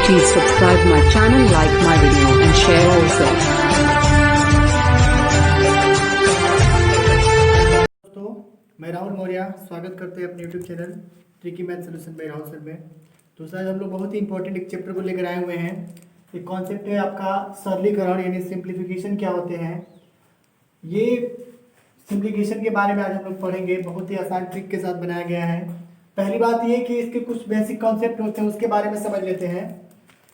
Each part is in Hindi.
Please subscribe my channel, like my video and share also. दोस्तों, मैं राहुल मौर्य स्वागत करते हैं अपने YouTube channel tricky math solution bye Rahul sir में। तो आज हम लोग बहुत ही इंपॉर्टेंट एक चैप्टर को लेकर आए हुए हैं। एक कॉन्सेप्ट है आपका सरलीकरण यानी सिंप्लीफिकेशन क्या होते हैं। ये सिंप्लीफिकेशन के बारे में आज हम लोग पढ़ेंगे। बहुत ही आसान ट्रिक के साथ बनाया गया है। पहली बात ये कि इसके कुछ बेसिक कॉन्सेप्ट होते हैं, उसके बारे में समझ लेते हैं।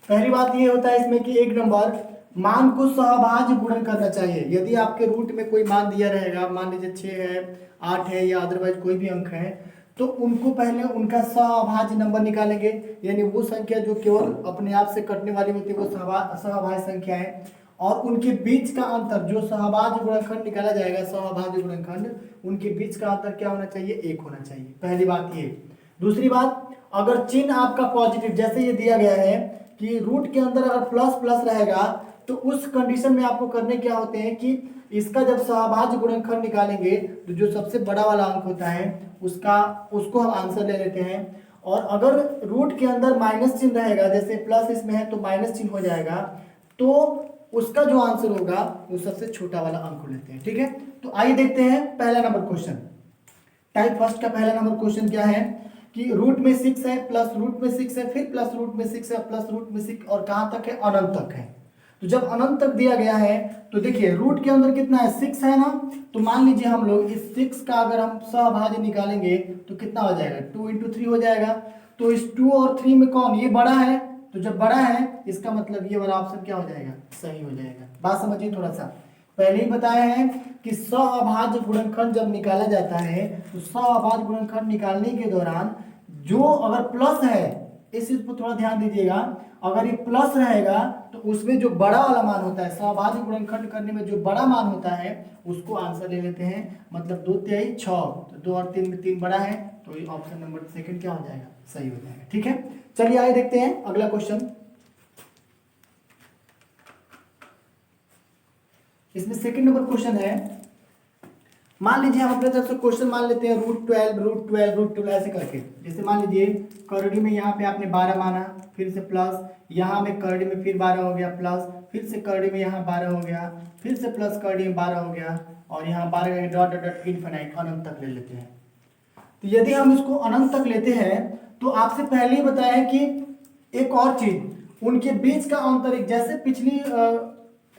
पहली बात ये होता है इसमें कि एक नंबर मान को सहभाज्य गुणन करना चाहिए। यदि आपके रूट में कोई मान दिया रहेगा, मान लीजिए 6 है, 8 है या अदरवाइज कोई भी अंक है, तो उनको पहले उनका सहभाज्य नंबर निकालेंगे। यानी वो संख्या जो केवल अपने आप से कटने वाली होती है वो सहभाज्य संख्या है, और उनके बीच का अंतर जो सहभाज्य गुणनखंड निकाला जाएगा, सहभाज्य गुणनखंड, उनके बीच का अंतर क्या होना चाहिए? 1 होना चाहिए। पहली बात ये। दूसरी बात, अगर चिन्ह आपका पॉजिटिव, जैसे ये दिया गया है कि रूट के अंदर अगर प्लस प्लस रहेगा, तो उस कंडीशन में आपको करने क्या होते हैं कि इसका जब सहभाज्य गुणनखंड निकालेंगे तो जो सबसे बड़ा वाला अंक होता है उसको हम आंसर ले लेते हैं। और अगर रूट के अंदर माइनस चिन्ह रहेगा, जैसे प्लस इसमें है तो माइनस चिन्ह हो जाएगा, तो उसका जो आंसर होगा वो सबसे छोटा वाला अंक को लेते हैं। ठीक है, तो आइए देखते हैं पहला नंबर क्वेश्चन। टाइप फर्स्ट का पहला नंबर क्वेश्चन क्या है कि रूट में 6 है, प्लस रूट में 6 है, फिर प्लस रूट में 6 है, प्लस रूट में 6, और कहां तक है? अनंत तक है। तो जब अनंत तक दिया गया है तो देखिए रूट के अंदर कितना है? 6 है ना। तो मान लीजिए हम लोग इस 6 का अगर हम सहभाज्य निकालेंगे तो कितना हो जाएगा? 2 × 3 हो जाएगा। तो इस 2 और 3 में कौन? ये बड़ा है। तो जब बड़ा है इसका मतलब ये वाला ऑप्शन क्या हो जाएगा? सही हो जाएगा। बात समझिए थोड़ा सा। पहले ही बताया है कि सहभाज्य गुणनखंड जब निकाला जाता है तो सहभाज्य गुणनखंड निकालने के दौरान जो अगर प्लस है, इस चीज पर थोड़ा ध्यान दीजिएगा, अगर ये प्लस रहेगा तो उसमें जो बड़ा वाला मान होता है, सहभाज्य गुणनखंड करने में जो बड़ा मान होता है उसको आंसर ले लेते हैं। मतलब 2 × 6, तो 2 और 3 में 3 बड़ा है, तो ये ऑप्शन नंबर सेकंड क्या हो जाएगा? सही हो जाएगा। ठीक है, चलिए आगे देखते हैं अगला क्वेश्चन। इसमें सेकंड नंबर क्वेश्चन है, मान लीजिए हम अपने तरफ से क्वेश्चन मान लेते हैं √12 ऐसे करके। जैसे मान लीजिए करड़ी में यहाँ पे आपने 12 माना, फिर से प्लस, यहाँ में करड़ी में फिर 12 हो गया, प्लस, फिर से करड़ी में यहाँ 12 हो गया, फिर से प्लस करड़ी में 12 हो गया, और यहाँ 12 का डॉट डॉट डॉट इनफिनिट अनंत तक ले लेते हैं। तो यदि हम इसको अनंत तक लेते हैं तो आपसे पहले ही बताया है कि एक और चीज, उनके बीच का अंतर, एक जैसे पिछली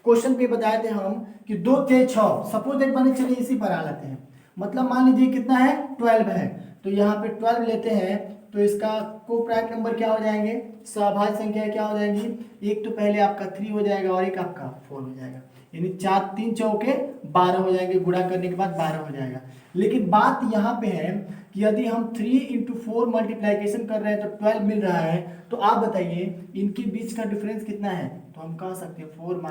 क्वेश्चन पे बताए थे हम कि 2 × 6, सपोज दैट माने, चलिए इसी पर आ लेते हैं। मतलब मान लीजिए कितना है? 12 है, तो यहाँ पे 12 लेते हैं तो इसका को प्राइम नंबर क्या हो जाएंगे? सहभाज्य संख्या क्या हो जाएंगी? एक तो पहले आपका 3 हो जाएगा और एक आपका 4 हो जाएगा, यानी 4 3 चौके 12 हो जाएंगे, गुणा करने के बाद 12 हो जाएगा। लेकिन बात यहाँ पे है कि यदि हम 3 × 4 मल्टीप्लीकेशन कर रहे हैं तो 12 मिल रहा है, तो आप बताइए इनके बीच का डिफरेंस कितना है? तो हम कह सकते हैं 4 -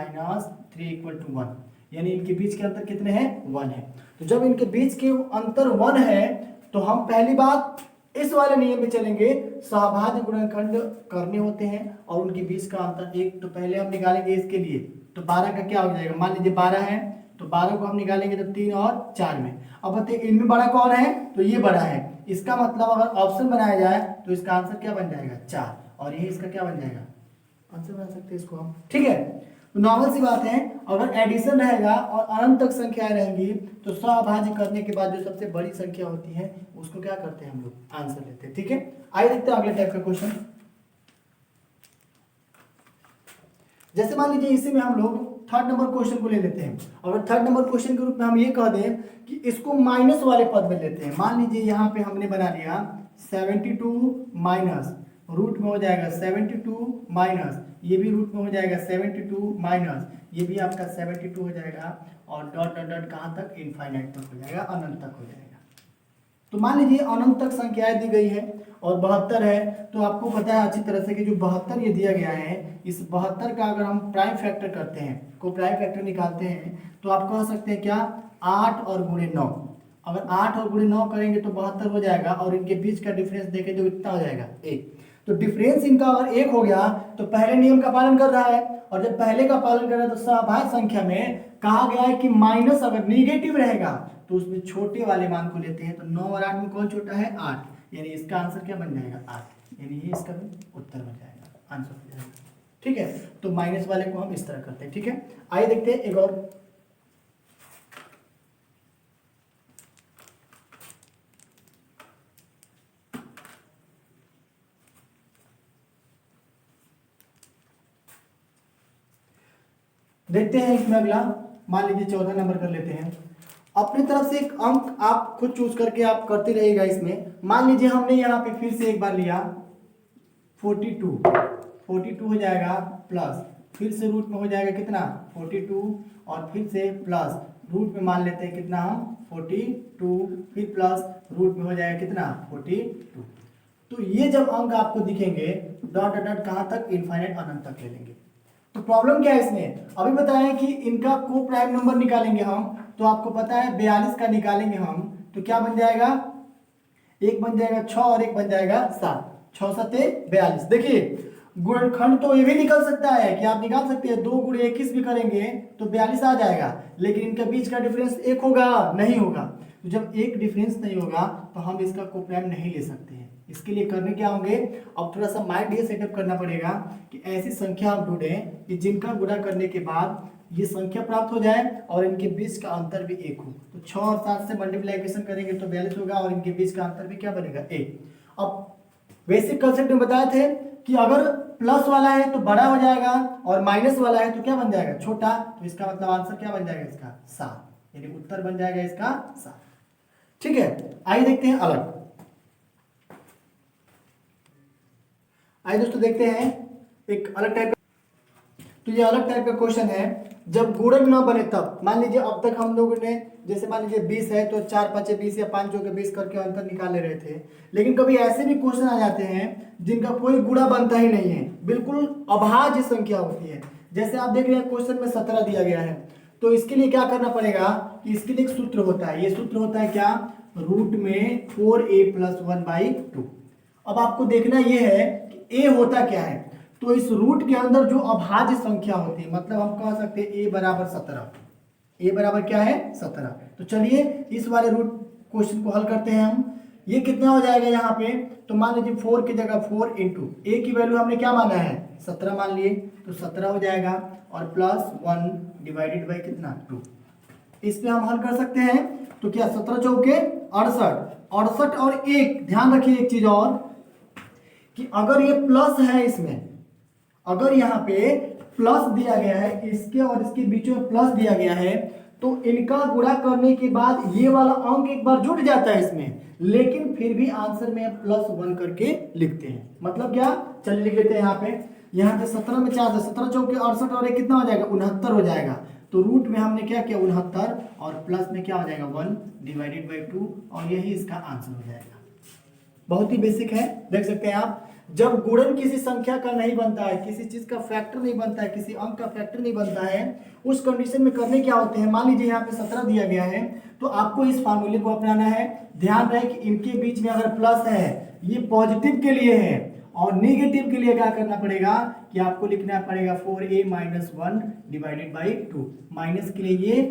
3 = 1, यानी इनके बीच के अंतर कितने हैं? 1 है। तो जब इनके बीच के अंतर 1 है तो हम पहली बात इस वाले नियम में चलेंगे, सहभाज्य गुणनखंड करने होते हैं और उनके बीच का अंतर 1 तो पहले हम निकालेंगे इसके लिए। तो 12 का क्या हो जाएगा? मान लीजिए 12 है तो 12 को हम निकालेंगे तो 3 और 4 में। अब बताइए इनमें बड़ा कौन है? तो ये बड़ा है। इसका मतलब अगर ऑप्शन बनाया जाए तो इसका आंसर क्या बन जाएगा? 4, और यही इसका क्या बन जाएगा? आंसर बना सकते हैं इसको हम। ठीक है, तो नॉर्मल सी बात है, अगर एडिशन रहेगा और अनंत तक संख्याएं रहेंगी तो सहभाज्य करने के बाद जो सबसे बड़ी संख्या होती है उसको क्या करते हैं हम लोग? आंसर लेते हैं। ठीक है, आइए देखते हैं अगले टाइप का क्वेश्चन। जैसे मान लीजिए इसी में हम लोग थर्ड नंबर क्वेश्चन को ले लेते हैं। अगर थर्ड नंबर क्वेश्चन के रूप में हम ये कह दें कि इसको माइनस वाले पद में लेते हैं। मान लीजिए यहाँ पे हमने बना लिया 72 माइनस, रूट में हो जाएगा 72 माइनस, ये भी रूट में हो जाएगा 72 माइनस, ये भी आपका 72 हो जाएगा, और डॉट डॉट डॉट कहाँ तक? इनफाइनाइट तक हो जाएगा, अनंत तक हो जाएगा। तो मान लीजिए अनंत तक संख्याएं दी गई है और 72 है, तो आपको पता है अच्छी तरह से कि जो 72 ये दिया गया है, इस 72 का अगर हम प्राइम फैक्टर करते हैं, को प्राइम फैक्टर निकालते हैं, तो आप कह सकते हैं क्या? 8 और गुणे 9। अगर 8 और गुणे 9 करेंगे तो 72 हो जाएगा, और इनके बीच का डिफरेंस देखें तो कितना हो जाएगा? 1। तो डिफरेंस इनका अगर 1 हो गया तो पहले नियम का पालन कर रहा है, और जब पहले का पालन कर रहा है तो सहभाज्य संख्या में कहा गया है कि माइनस अगर निगेटिव रहेगा तो उसमें छोटे वाले मान को लेते हैं। तो 9 और 8 में कौन छोटा है? 8, यानी इसका आंसर क्या बन जाएगा? 8, यानी ये इसका उत्तर बन जाएगा। आंसर हो जाएगा। ठीक है, तो माइनस वाले को हम इस तरह करते हैं। ठीक है, आइए देखते हैं एक और। देखते हैं इसमें अगला, मान लीजिए 14 नंबर कर लेते हैं। अपनी तरफ से एक अंक आप खुद चूज करके आप करते रहिएगा। इसमें मान लीजिए हमने यहाँ पे फिर से एक बार लिया 42 हो जाएगा प्लस, फिर से रूट में हो जाएगा कितना 42 और फिर से प्लस रूट में मान लेते हैं कितना हम 42, फिर प्लस रूट में हो जाएगा कितना 42। तो ये जब अंक आपको दिखेंगे डॉट डॉट डॉट कहाँ तक, इनफाइनाइट अनंत तक ले लेंगे। तो प्रॉब्लम क्या है इसमें, अभी बताया कि इनका को प्राइम नंबर निकालेंगे हम, तो आपको पता है 42 का निकालेंगे हम, तो क्या बन जाएगा, एक बन जाएगा 6 और एक बन जाएगा 7, 6 7 42। देखिए गुणनखंड तो ये भी निकल सकता है कि आप निकाल सकते हैं 2 गुणे 21 भी करेंगे तो 42 आ जाएगा, लेकिन इनके बीच का डिफरेंस 1 होगा, नहीं होगा। तो जब एक डिफरेंस नहीं होगा तो हम इसका को प्राइम नहीं ले सकते हैं। इसके लिए करने क्या होंगे, अब थोड़ा सा माइंड ये सेटअप करना पड़ेगा कि ऐसी संख्या हम ढूंढें कि जिनका गुणा करने के बाद ये संख्या प्राप्त हो जाए और इनके बीच का अंतर भी 1 हो। तो 6 और 7 से मल्टीप्लिकेशन करेंगे तो 42 होगा और इनके बीच का अंतर भी क्या बनेगा 1। अब बेसिक कंसेप्ट में बताए थे कि अगर प्लस वाला है तो बड़ा हो जाएगा और माइनस वाला है तो क्या बन जाएगा छोटा, तो इसका मतलब आंसर क्या बन जाएगा इसका 7, यानी उत्तर बन जाएगा इसका 7। ठीक है, आइए देखते हैं अलग। आइए दोस्तों देखते हैं एक अलग टाइप का। तो ये अलग टाइप का क्वेश्चन है, जब गुणन ना बने तब। मान लीजिए अब तक हम लोगों ने जैसे मान लीजिए 20 है तो 4 5 20 या 5 के 20 करके अंतर निकाल ले रहे थे, लेकिन कभी ऐसे भी क्वेश्चन आ जाते हैं जिनका कोई गुणा बनता ही नहीं है, बिल्कुल अभाज्य संख्या होती है। जैसे आप देख रहे हैं क्वेश्चन में 17 दिया गया है, तो इसके लिए क्या करना पड़ेगा कि इसके लिए एक सूत्र होता है। ये सूत्र होता है क्या, रूट में 4a + 1/2। अब आपको देखना ये है कि a होता क्या है, तो इस रूट के अंदर जो अभाज्य संख्या होती है, मतलब हम कह सकते हैं a बराबर 17, a बराबर क्या है 17। तो चलिए इस वाले रूट क्वेश्चन को हल करते हैं हम। ये कितना हो जाएगा यहाँ पे, तो मान लीजिए 4 की जगह 4 इंटू a की वैल्यू हमने क्या माना है 17 मान लिए, तो 17 हो जाएगा और प्लस 1 डिवाइडेड बाई कितना 2। इस पे हम हल कर सकते हैं। तो क्या 17 चौके 68 और 1, ध्यान रखिए एक चीज और कि अगर ये प्लस है, इसमें अगर यहाँ पे प्लस दिया गया है, इसके और इसके बीच में प्लस दिया गया है, तो इनका गुणा करने के बाद ये वाला अंक एक बार जुड़ जाता है इसमें, लेकिन फिर भी आंसर में +1 करके लिखते हैं। मतलब क्या, चलिए लिख लेते हैं यहाँ पे 17 में 4 है, 17 चौके 68 और 1 कितना हो जाएगा 69 हो जाएगा। तो रूट में हमने क्या किया 69 और प्लस में क्या हो जाएगा 1 डिवाइडेड बाई 2 और यही इसका आंसर हो जाएगा। बहुत ही बेसिक है, देख सकते हैं आप। जब गुणन किसी संख्या का नहीं बनता है, किसी चीज का फैक्टर नहीं बनता है, किसी अंक का फैक्टर नहीं बनता है, उस कंडीशन में करने क्या होते हैं, मान लीजिए यहाँ पे 17 दिया गया है, तो आपको इस फार्मूले को अपनाना है। ध्यान रहे कि इनके बीच में अगर प्लस है ये पॉजिटिव के लिए है और नेगेटिव के लिए क्या करना पड़ेगा कि आपको लिखना पड़ेगा 4a - 1 डिवाइडेड बाई 2। माइनस के लिए ये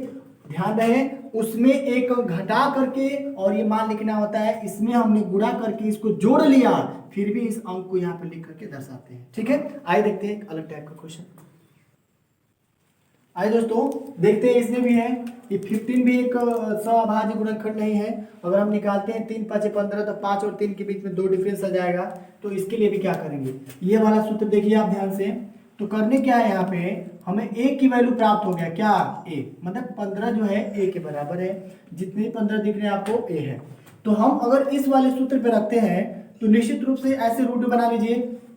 ध्यान रहे उसमें एक घटा करके और ये मान लिखना होता है, इसमें हमने गुणा करके इसको जोड़ लिया, फिर भी इस अंक को यहाँ पे लिख करके दर्शाते हैं। ठीक है, आइए देखते हैं एक अलग टाइप का क्वेश्चन। आइए दोस्तों देखते हैं, इसमें भी है ये 15 भी एक सअभाज्य गुणनखंड नहीं है। अगर हम निकालते हैं 3 5 15 तो 5 और 3 के बीच में 2 डिफरेंस आ जाएगा। तो इसके लिए भी क्या करेंगे, ये वाला सूत्र देखिए आप ध्यान से। तो करने क्या है, यहाँ पे हमें a की वैल्यू प्राप्त हो गया, क्या a मतलब 15 जो है a के बराबर है, जितने 15 दिख रहे हैं आपको a है। तो हम अगर इस वाले सूत्र पे रखते हैं तो निश्चित रूप से ऐसे रूट बना लीजिए,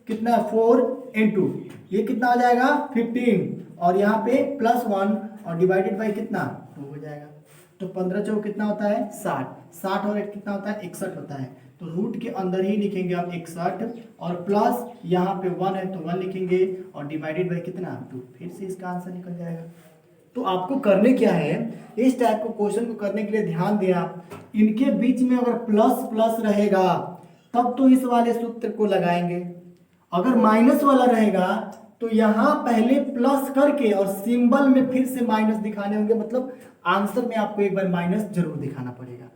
कितना 4 इंटू ये कितना हो जाएगा 15 और यहाँ पे +1 और डिवाइडेड बाई कितना 2 हो जाएगा। तो 15 चौक कितना होता है 60 और 1 कितना होता है 61 होता है। तो रूट के अंदर ही लिखेंगे आप 61 और प्लस यहाँ पे 1 है तो 1 लिखेंगे और डिवाइडेड बाई कितना 2, फिर से इसका आंसर निकल जाएगा। तो आपको करने क्या है, इस टाइप को क्वेश्चन को करने के लिए ध्यान दें आप, इनके बीच में अगर प्लस प्लस रहेगा तब तो इस वाले सूत्र को लगाएंगे, अगर माइनस वाला रहेगा तो यहाँ पहले प्लस करके और सिंबल में फिर से माइनस दिखाने होंगे, मतलब आंसर में आपको एक बार माइनस जरूर दिखाना पड़ेगा।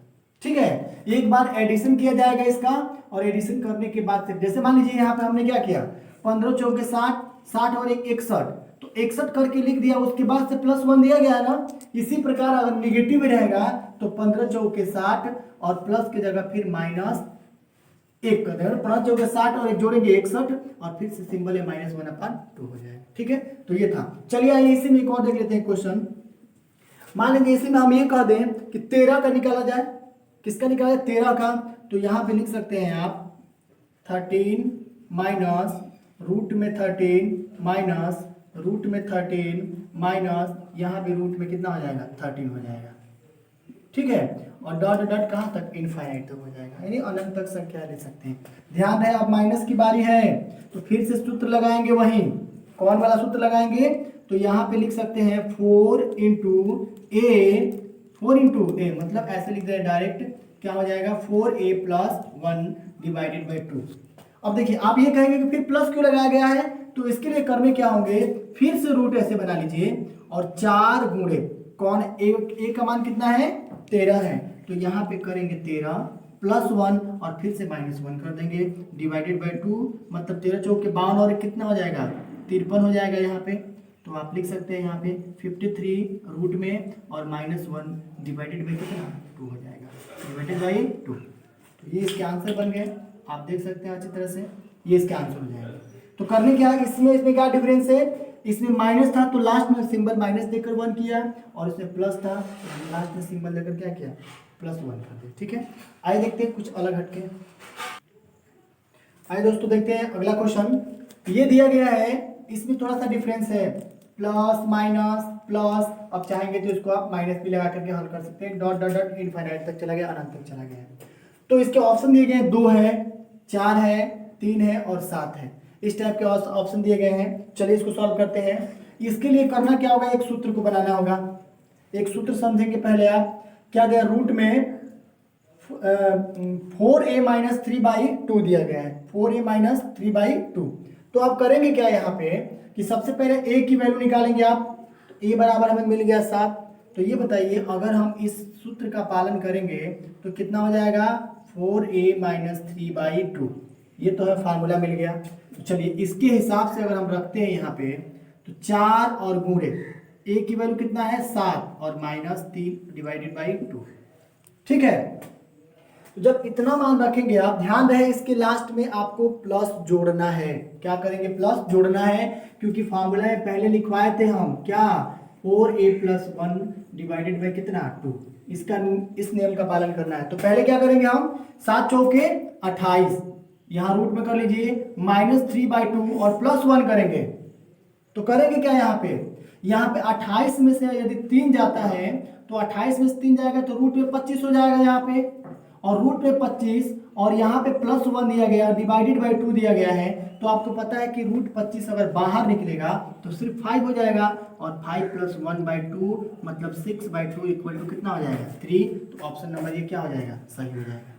ठीक है, एक बार एडिशन किया जाएगा इसका और एडिशन करने के बाद जैसे मान लीजिए यहाँ पे हमने क्या किया 15 चौके 60, 60 और 1 61, तो 61 करके लिख दिया, उसके बाद से +1 दिया गया है ना। इसी प्रकार अगर निगेटिव रहेगा तो 15 चौके 60 और प्लस की जगह फिर -1 कर देंगे, 5 चौके 60 और 1 जोड़ेंगे 61 और फिर से सिंबल है -1/2 हो जाएगा। ठीक है, तो ये था। चलिए आइए इसी में एक और देख लेते हैं क्वेश्चन। मान लीजिए इसी में हम ये कह दें कि 13 का निकाला जाए। किसका निकाला जाए? 13 का। तो यहाँ पे लिख सकते हैं आप 13 माइनस रूट में 13 माइनस रूट में 13 माइनस यहाँ पे रूट में कितना हो जाएगा? 13 हो जाएगा। ठीक है, और डॉट डॉट कहाँ तक? इनफाइनाइट तक हो जाएगा, यानी अनंत तक संख्या ले सकते हैं। ध्यान है, अब माइनस की बारी है तो फिर से सूत्र लगाएंगे वही। कौन वाला सूत्र लगाएंगे? तो यहाँ पे लिख सकते हैं 4 इंटू ए, 4 इंटू ए मतलब ऐसे लिख दें डायरेक्ट, क्या हो जाएगा? 4a + 1 divided by 2। अब देखिए आप ये कहेंगे कि फिर प्लस क्यों लगाया गया है, तो इसके लिए करने क्या होंगे, फिर से रूट ऐसे बना लीजिए और 4 गुणे कौन ए का मान कितना है? 13 है, तो यहाँ पे करेंगे 13 + 1 और फिर से -1 कर देंगे डिवाइडेड बाई 2, मतलब 13 चौक के 52 और कितना हो जाएगा? 53 हो जाएगा यहाँ पे। तो आप लिख सकते हैं यहाँ पे 53 रूट में और -1 डिवाइडेड बाई कितना? 2 हो जाएगा, डिवाइडेड बाई 2। तो ये इसके आंसर बन गए, आप देख सकते हैं अच्छी तरह से, ये इसके आंसर हो जाएंगे। तो करने क्या है इसमें क्या डिफरेंस है? इसमें माइनस था तो लास्ट में सिंबल माइनस देकर 1 किया, और इसमें प्लस था तो लास्ट में सिंबल देकर क्या किया? +1 कर दिया। ठीक है, आइए देखते हैं कुछ अलग हटके। आइए दोस्तों देखते हैं अगला क्वेश्चन। ये दिया गया है, इसमें थोड़ा सा डिफरेंस है, प्लस माइनस प्लस। अब चाहेंगे तो इसको आप माइनस भी लगा करके हल कर सकते हैं। डॉट डॉट डॉट इनफाइनाइट तक चला गया, अनंत तक चला गया है। तो इसके ऑप्शन दिए गए हैं, 2 है, 4 है, 3 है और 7 है। इस टाइप के ऑप्शन दिए गए हैं। चलिए इसको सॉल्व करते हैं। इसके लिए करना क्या होगा? एक सूत्र को बनाना होगा। एक सूत्र समझेंगे पहले आप। क्या दिया? रूट में 4a - 3/2 दिया गया है, 4a - 3/2। तो आप करेंगे क्या यहाँ पे कि सबसे पहले a की वैल्यू निकालेंगे आप। a बराबर हमें मिल गया 7। तो ये बताइए अगर हम इस सूत्र का पालन करेंगे तो कितना हो जाएगा? 4a - 3/2। ये तो है, फार्मूला मिल गया। तो चलिए इसके हिसाब से अगर हम रखते हैं यहाँ पे तो 4 और गुणे a की वैल्यू कितना है? 7 और -3 डिवाइडेड बाई 2। ठीक है, तो जब इतना मान रखेंगे आप, ध्यान रहे इसके लास्ट में आपको प्लस जोड़ना है। क्या करेंगे? प्लस जोड़ना है, क्योंकि फार्मूला में पहले लिखवाए थे हम क्या? 4a + 1 डिवाइडेड बाई कितना? 2। इस नियम का पालन करना है। तो पहले क्या करेंगे हम? 7 चौके 28, यहाँ रूट में कर लीजिए -3/2 और +1 करेंगे। तो करेंगे क्या यहाँ पे? यहाँ पे 28 में से यदि 3 जाता है तो 28 में से 3 जाएगा तो रूट में 25 हो जाएगा यहाँ पे, और रूट में 25 और यहाँ पे +1 दिया गया, डिवाइडेड बाई 2 दिया गया है। तो आपको पता है कि रूट 25 अगर बाहर निकलेगा तो सिर्फ 5 हो जाएगा, और 5 + 1/2 मतलब 6/2 इक्वल टू कितना हो जाएगा? 3। तो ऑप्शन नंबर ये क्या हो जाएगा? सही हो जाएगा।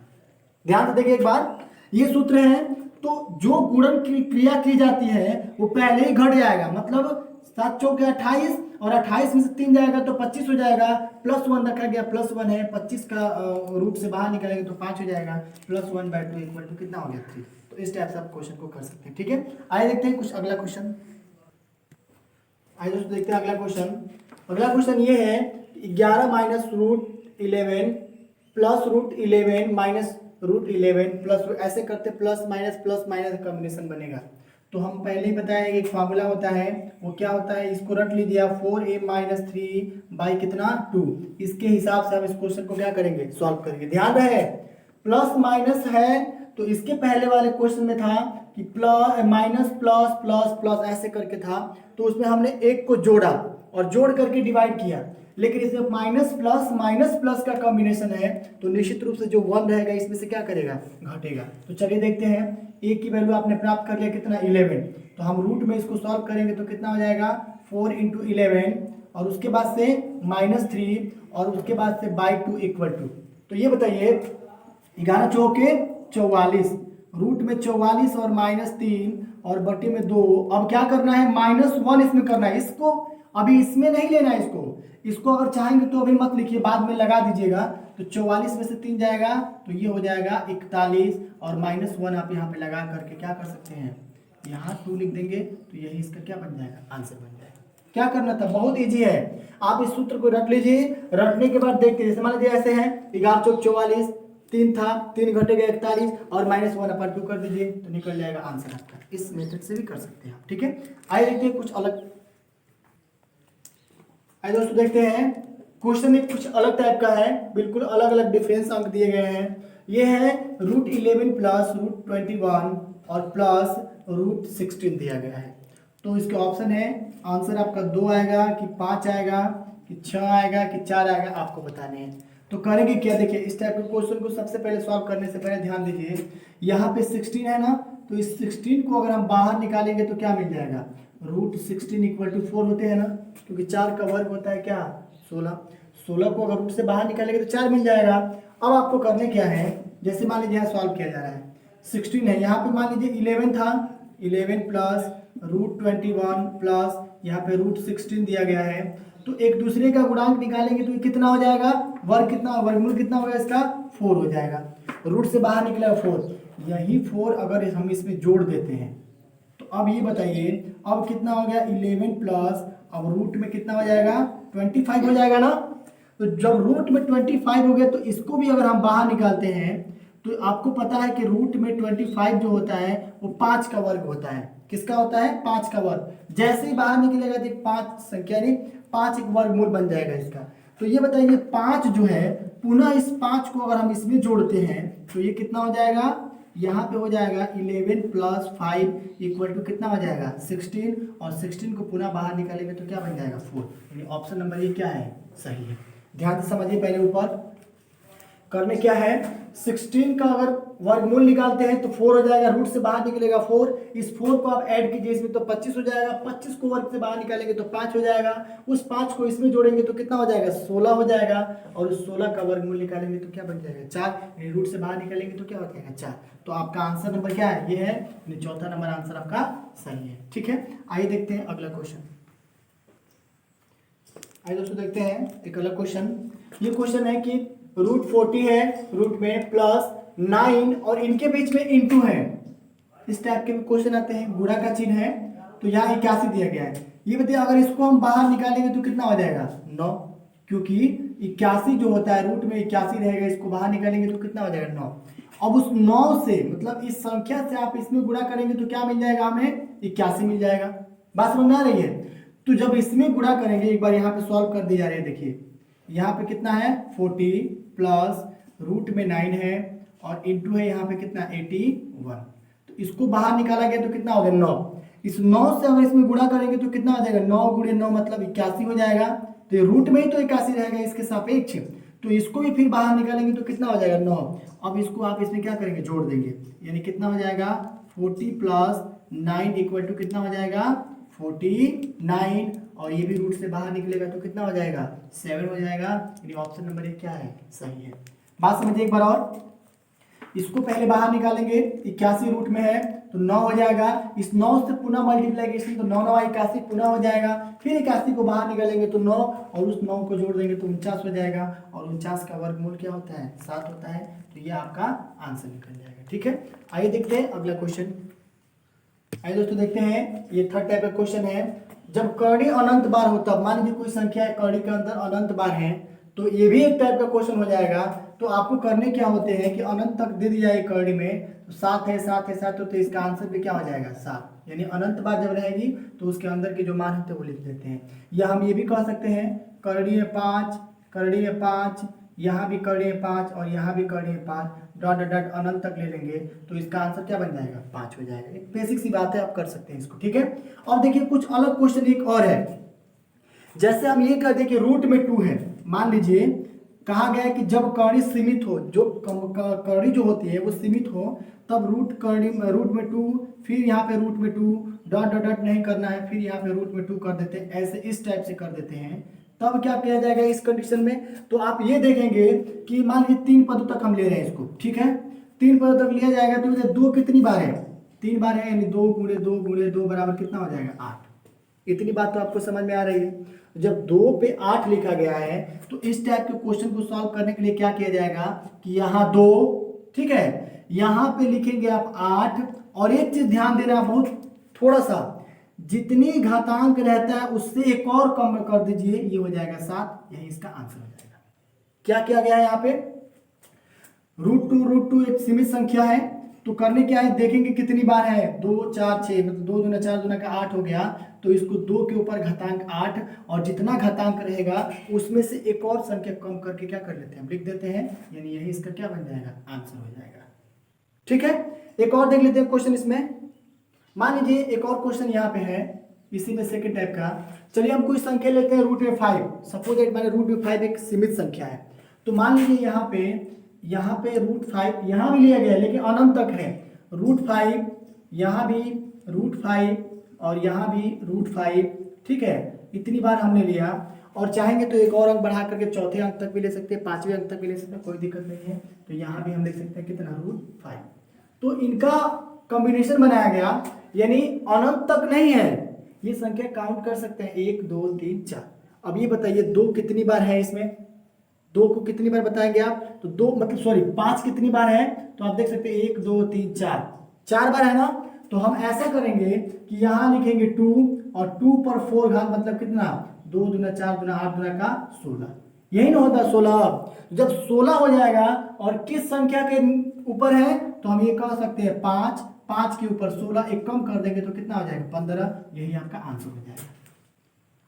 ध्यान से देखिए एक बार, ये सूत्र है तो जो गुणन की क्रिया की जाती है वो पहले ही घट जाएगा, मतलब 7 चौके 28 और 28 में से 3 जाएगा तो 25 हो जाएगा, +1 रखा गया, +1 है, 25 का रूट से बाहर निकलेंगे तो 5 हो जाएगा, +1/2 इक्वल टू कितना हो गया? 3। तो इस टाइप से आप क्वेश्चन को कर सकते हैं। ठीक है, आइए देखते हैं कुछ अगला क्वेश्चन। आइए दोस्तों देखते हैं अगला क्वेश्चन। अगला क्वेश्चन ये है 11 - √11 + √11 - √11 प्लस, ऐसे करते प्लस माइनस कॉम्बिनेशन बनेगा। तो हम पहले ही बताए एक फार्मूला होता है, वो क्या होता है? इसको रख लीजिए आप, 4a - 3 कितना? 2। इसके हिसाब से हम इस क्वेश्चन को क्या करेंगे? सॉल्व करेंगे। ध्यान रहे प्लस माइनस है, तो इसके पहले वाले क्वेश्चन में था कि plus minus plus plus plus ऐसे करके था, तो उसमें हमने एक को जोड़ा और जोड़ करके डिवाइड किया। लेकिन इसमें माइनस प्लस का कॉम्बिनेशन है, तो निश्चित रूप से जो 1 रहेगा इसमें से क्या करेगा? घटेगा। तो चलिए देखते हैं। a की वैल्यू आपने प्राप्त कर लिया कितना? 11। तो हम रूट में इसको सॉल्व करेंगे तो कितना हो जाएगा? 4 × 11 और उसके बाद से -3 और उसके बाद से /2 इक्वल टू। तो ये बताइए 11 चौके 44, रूट में 44 और -3 और बटे में 2। अब क्या करना है? -1 इसमें करना है। इसको अभी इसमें नहीं लेना है, इसको अगर चाहेंगे तो अभी मत लिखिए, बाद में लगा दीजिएगा। तो 44 में से 3 जाएगा तो ये हो जाएगा 41 और -1 आप यहाँ पे लगा करके क्या कर सकते हैं? यहाँ 2 लिख देंगे तो यही इसका क्या बन जाएगा, आंसर बन जाएगा। क्या करना था, बहुत इजी है। आप इस सूत्र को रट लीजिए, रटने के बाद देखते जैसे मान लीजिए ऐसे हैं 11 चौक 44, 3 था 3 घटेगा 41 और -1/2 कर दीजिए तो निकल जाएगा आंसर आपका। इस मेथड से भी कर सकते हैं आप, ठीक है। आइए देखते हैं कुछ अलग। आइए दोस्तों देखते हैं क्वेश्चन एक कुछ अलग टाइप का है, बिल्कुल अलग अलग डिफरेंस अंक दिए गए हैं। ये है √11 प्लस √21 और प्लस √16 दिया गया है। तो इसके ऑप्शन है, आंसर आपका 2 आएगा कि 5 आएगा कि 6 आएगा कि 4 आएगा, आपको बताने हैं। तो करेंगे क्या, देखिए इस टाइप के क्वेश्चन को सबसे पहले सॉल्व करने से पहले ध्यान दीजिए, यहाँ पे 16 है ना, तो इस 16 को अगर हम बाहर निकालेंगे तो क्या मिल जाएगा, √16 = 4 होते हैं ना, क्योंकि 4 का वर्ग होता है क्या, 16। 16 को अगर रूट से बाहर निकालेंगे तो 4 मिल जाएगा। अब आपको करने क्या है, जैसे मान लीजिए यहाँ सॉल्व किया जा रहा है, 16 है, यहाँ पे मान लीजिए 11 था, 11 प्लस √21 प्लस यहाँ पे √16 दिया गया है। तो एक दूसरे का गुणांक निकालेंगे तो ये कितना हो जाएगा, वर्ग कितना, वर्गमूल कितना होगा इसका, 4 हो जाएगा। रूट से बाहर निकलेगा 4, यही 4 अगर हम इसमें जोड़ देते हैं तो अब ये बताइए अब कितना हो गया, 11 प्लस अब रूट में कितना हो जाएगा, 25 हो जाएगा ना। तो जब रूट में 25 हो गया तो इसको भी अगर हम बाहर निकालते हैं तो आपको पता है कि रूट में 25 जो होता है वो 5 का वर्ग होता है। किसका होता है, 5 का वर्ग। जैसे ही बाहर निकलेगा तो 5 संख्या नहीं 5 एक वर्गमूल बन जाएगा इसका। तो ये बताइए 5 जो है पुनः इस 5 को अगर हम इसमें जोड़ते हैं तो ये कितना हो जाएगा, यहाँ पे हो जाएगा 11 प्लस 5 = कितना हो जाएगा, 16 और 16 को पुनः बाहर निकालेंगे तो क्या बन जाएगा, 4। यानी ऑप्शन नंबर ये क्या है, सही है। ध्यान से समझिए, पहले ऊपर करने क्या है, 16 का अगर वर्गमूल निकालते हैं तो 4 हो जाएगा, रूट से बाहर निकलेगा 4, इस 4 को आप ऐड कीजिए इसमें तो 25 हो जाएगा, 25 को वर्ग से बाहर निकालेंगे तो 5 हो जाएगा, उस 5 को इसमें जोड़ेंगे तो कितना हो जाएगा, 16 हो जाएगा, और उस 16 का वर्गमूल निकालेंगे तो क्या बन जाएगा, 4। रूट से बाहर निकालेंगे तो क्या हो जाएगा, 4। तो आपका आंसर नंबर क्या है, ये है, चौथा नंबर आंसर आपका सही है, ठीक है। आइए देखते हैं अगला क्वेश्चन। आइए दोस्तों देखते हैं एक अलग क्वेश्चन। ये क्वेश्चन है कि √40 है, रूट में प्लस 9 और इनके बीच में इंटू है। इस टाइप के क्वेश्चन आते हैं, गुणा का चिन्ह है, तो यहाँ 81 दिया गया है। ये बताइए अगर इसको हम बाहर निकालेंगे तो कितना हो जाएगा, 9, क्योंकि 81 जो होता है रूट में 81 रहेगा, इसको बाहर निकालेंगे तो कितना हो जाएगा, 9। अब उस 9 से मतलब इस संख्या से आप इसमें गुणा करेंगे तो क्या मिल जाएगा, हमें 81 मिल जाएगा। बात समझ में आ रही है। तो जब इसमें गुणा करेंगे, एक बार यहाँ पे सॉल्व कर दी जा रही है, देखिए यहाँ पे कितना है 40 प्लस रूट में 9 है और इंटू है यहाँ पे कितना 81। तो इसको बाहर निकाला गया तो कितना हो गया, 9। इस 9 से अगर इसमें गुणा करेंगे तो कितना हो जाएगा, 9 × 9 मतलब 81 हो जाएगा। तो ये रूट में ही तो 81 रहेगा इसके सापेक्ष, तो इसको भी फिर बाहर निकालेंगे तो कितना हो जाएगा, 9। अब इसको आप इसमें क्या करेंगे, जोड़ देंगे, यानी कितना हो जाएगा 40 प्लस 9 = कितना हो जाएगा 49, और ये भी रूट से बाहर निकलेगा तो कितना हो जाएगा 7 हो जाएगा। यानी ऑप्शन नंबर 1 क्या है, सही है। बात समझिए एक बार और, इसको पहले बाहर निकालेंगे, 81 रूट में है तो 9 हो जाएगा, इस 9 से पुनः मल्टीप्लाइकेशन तो 9 9 81 पुनः हो जाएगा, फिर 81 को बाहर निकालेंगे तो 9 और उस 9 को जोड़ देंगे तो 49 हो जाएगा, और 49 का वर्गमूल क्या होता है, 7 होता है। तो ये आपका आंसर निकल जाएगा, ठीक है। आइए देखते हैं अगला क्वेश्चन। आइए दोस्तों देखते हैं, ये थर्ड टाइप का क्वेश्चन है। जब कर्णी अनंत बार हो, तब मान लीजिए कोई संख्या है कर्णी के अंदर अनंत बार है, तो ये भी एक टाइप का क्वेश्चन हो जाएगा। तो आपको करने क्या होते हैं कि अनंत तक दे दी जाए कर्णी में, तो 7 है 7 है 7, तो इसका आंसर भी क्या हो जाएगा 7। यानी अनंत बार जब रहेगी तो उसके अंदर के जो मान होते हैं वो लिख देते हैं। या हम ये भी कह सकते हैं कर्णीय 5, कर्णीय 5, यहाँ भी कर्णीय 5 और यहाँ भी कर्णीय 5, डॉट डॉट डॉट अनंत तक ले लेंगे तो इसका आंसर क्या बन जाएगा, 5 हो जाएगा। एक बेसिक सी बात है, आप कर सकते हैं इसको, ठीक है। और देखिए कुछ अलग क्वेश्चन एक और है, जैसे हम ये कर दें कि रूट में 2 है, मान लीजिए कहा गया है कि जब कर्णी सीमित हो, जो कर्णी जो होती है वो सीमित हो, तब रूट में 2, फिर यहाँ पे रूट में 2, डॉट डॉट डॉट नहीं करना है, फिर यहाँ पे रूट में 2 कर देते हैं, ऐसे इस टाइप से कर देते हैं। तब क्या किया जाएगा इस कंडीशन में, तो आप ये देखेंगे कि मान लीजिए 3 पदों तक हम ले रहे हैं इसको, ठीक है, 3 पदों तक लिया जाएगा तो 2 कितनी बार है, 3 बार है, यानी 2 × 2 × 2 बराबर कितना हो जाएगा 8। इतनी बात तो आपको समझ में आ रही है। जब 2 पे 8 लिखा गया है तो इस टाइप के क्वेश्चन को सॉल्व करने के लिए क्या किया जाएगा कि यहाँ 2, ठीक है, यहाँ पे लिखेंगे आप 8। और एक चीज ध्यान देना, बहुत थोड़ा सा, जितनी घातांक रहता है उससे एक और कम कर दीजिए, ये हो जाएगा 7, यही इसका आंसर हो जाएगा। क्या किया गया है यहाँ पे, √2 एक सीमित संख्या है, तो करने क्या है, देखेंगे कितनी बार है, 2 4 6, मतलब 2 दूना 4 दूना का 8 हो गया, तो इसको 2 के ऊपर घातांक 8, और जितना घातांक रहेगा उसमें से एक और संख्या कम करके क्या कर लेते हैं, हम लिख देते हैं, यानी यही इसका क्या बन जाएगा, आंसर हो जाएगा। ठीक है, एक और देख लेते हैं क्वेश्चन इसमें। मान लीजिए एक और क्वेश्चन यहाँ पे है इसी में सेकंड टाइप का। चलिए हम कोई संख्या लेते हैं √5, सपोज दैट माने √5 एक सीमित संख्या है, तो मान लीजिए यहाँ पे √5 यहाँ भी लिया गया है लेकिन अनंत तक है, √5 यहाँ भी √5 और यहाँ भी √5, ठीक है, इतनी बार हमने लिया, और चाहेंगे तो एक और अंक बढ़ा करके चौथे अंक तक भी ले सकते हैं, 5वें अंक तक भी ले सकते हैं, कोई दिक्कत नहीं है। तो यहाँ भी हम लिख सकते हैं कितना, √5। तो इनका कॉम्बिनेशन बनाया गया, यानी अनंत तक नहीं है, ये संख्या काउंट कर सकते हैं 1 2 3 4। अब ये बताइए 2 कितनी बार है इसमें, 2 को कितनी बार बताएंगे आप, तो 2 मतलब सॉरी 5 कितनी बार है, तो आप देख सकते हैं 1 2 3 4, 4 बार है ना। तो हम ऐसा करेंगे कि यहाँ लिखेंगे 2, और 2 पर 4 घात मतलब कितना, 2 दूना 4 दूना 8 दूना का 16, यही ना होता 16। जब 16 हो जाएगा और किस संख्या के ऊपर है, तो हम ये कह सकते हैं 5, 5 के ऊपर 16, एक कम कर देंगे तो कितना हो जाएगा, 15, यही आपका आंसर हो जाएगा।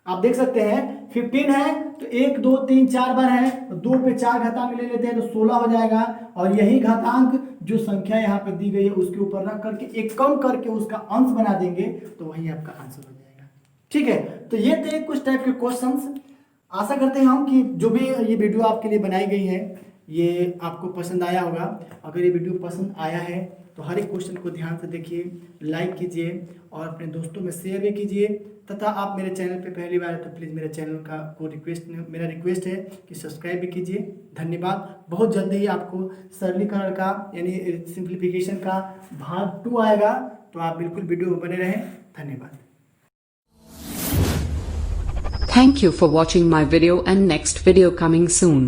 आप देख सकते हैं 15 है तो 1 2 3 4 बार है, तो 2 पे 4 घातांक ले लेते हैं तो 16 हो जाएगा, और यही घातांक जो संख्या यहाँ पे दी गई है उसके ऊपर रख करके एक कम करके उसका अंश बना देंगे, तो वही आपका आंसर हो जाएगा। ठीक है, तो ये थे कुछ टाइप के क्वेश्चंस। आशा करते हैं हम कि जो भी ये वीडियो आपके लिए बनाई गई है ये आपको पसंद आया होगा। अगर ये वीडियो पसंद आया है तो हर एक क्वेश्चन को ध्यान से देखिए, लाइक कीजिए और अपने दोस्तों में शेयर भी कीजिए, तथा आप मेरे चैनल पे पहली बार है तो प्लीज़ मेरे चैनल का मेरा रिक्वेस्ट है कि सब्सक्राइब भी कीजिए। धन्यवाद। बहुत जल्दी ही आपको सरलीकरण का यानी सिंप्लीफिकेशन का भाग 2 आएगा, तो आप बिल्कुल वीडियो में बने रहें। धन्यवाद। Thank you for watching my video, and next video coming soon.